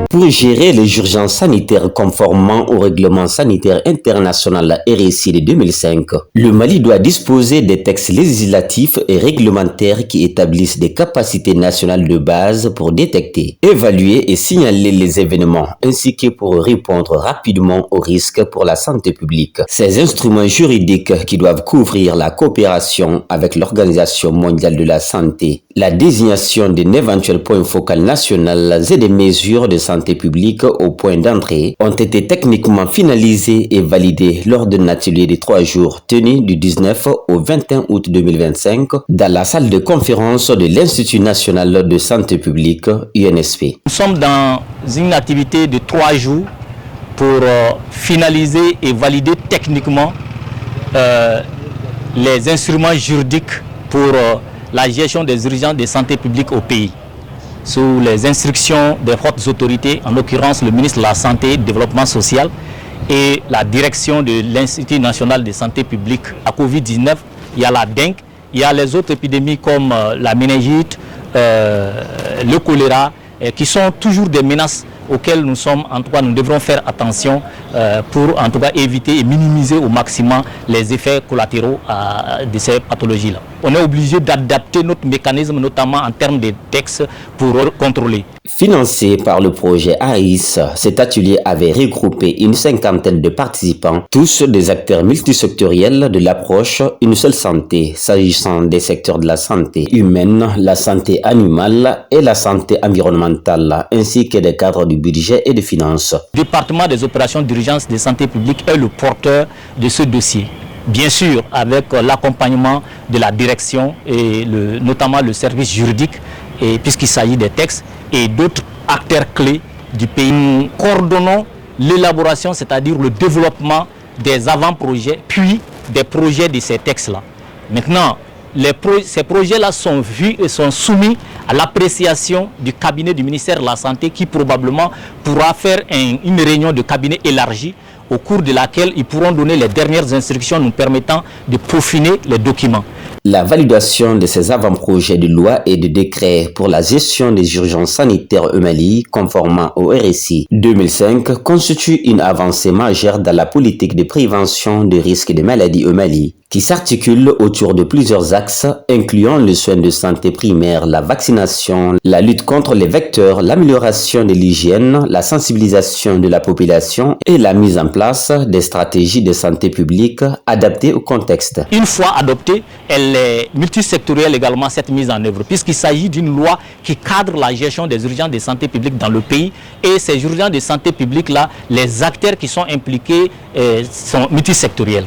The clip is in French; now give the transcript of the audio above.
Pour gérer les urgences sanitaires conformément au règlement sanitaire international RSI de 2005, le Mali doit disposer des textes législatifs et réglementaires qui établissent des capacités nationales de base pour détecter, évaluer et signaler les événements, ainsi que pour répondre rapidement aux risques pour la santé publique. Ces instruments juridiques qui doivent couvrir la coopération avec l'Organisation mondiale de la santé, la désignation d'un éventuel point focal national et des mesures de santé publique au point d'entrée ont été techniquement finalisés et validés lors d'un atelier de 3 jours tenu du 19 au 21 août 2025 dans la salle de conférence de l'Institut national de santé publique UNSP. Nous sommes dans une activité de 3 jours pour finaliser et valider techniquement les instruments juridiques pour la gestion des urgences de santé publique au pays, sous les instructions des hautes autorités, en l'occurrence le ministre de la Santé et du Développement social et la direction de l'Institut national de santé publique à Covid-19. Il y a la dengue, il y a les autres épidémies comme la méningite, le choléra, qui sont toujours des menaces auxquelles nous devrons faire attention pour en tout cas éviter et minimiser au maximum les effets collatéraux de ces pathologies-là. On est obligé d'adapter notre mécanisme, notamment en termes de textes, pour contrôler. Financé par le projet ARIS, cet atelier avait regroupé une 50aine de participants, tous des acteurs multisectoriels de l'approche Une seule santé, s'agissant des secteurs de la santé humaine, la santé animale et la santé environnementale, ainsi que des cadres du budget et des finances. Le département des opérations d'urgence de santé publique est le porteur de ce dossier. Bien sûr, avec l'accompagnement de la direction et notamment le service juridique, puisqu'il s'agit des textes et d'autres acteurs clés du pays. Nous coordonnons l'élaboration, c'est-à-dire le développement des avant-projets, puis des projets de ces textes-là. Maintenant, ces projets-là sont vus et sont soumis à l'appréciation du cabinet du ministère de la Santé qui probablement pourra faire une réunion de cabinet élargie au cours de laquelle ils pourront donner les dernières instructions nous permettant de peaufiner les documents. La validation de ces avant-projets de loi et de décret pour la gestion des urgences sanitaires au Mali, conformément au RSI 2005, constitue une avancée majeure dans la politique de prévention des risques de maladies au Mali, qui s'articule autour de plusieurs axes, incluant le soin de santé primaire, la vaccination, la lutte contre les vecteurs, l'amélioration de l'hygiène, la sensibilisation de la population et la mise en place des stratégies de santé publique adaptées au contexte. Une fois adoptée, elle est multisectorielle également, cette mise en œuvre, puisqu'il s'agit d'une loi qui cadre la gestion des urgences de santé publique dans le pays. Et ces urgences de santé publique-là, les acteurs qui sont impliqués sont multisectoriels.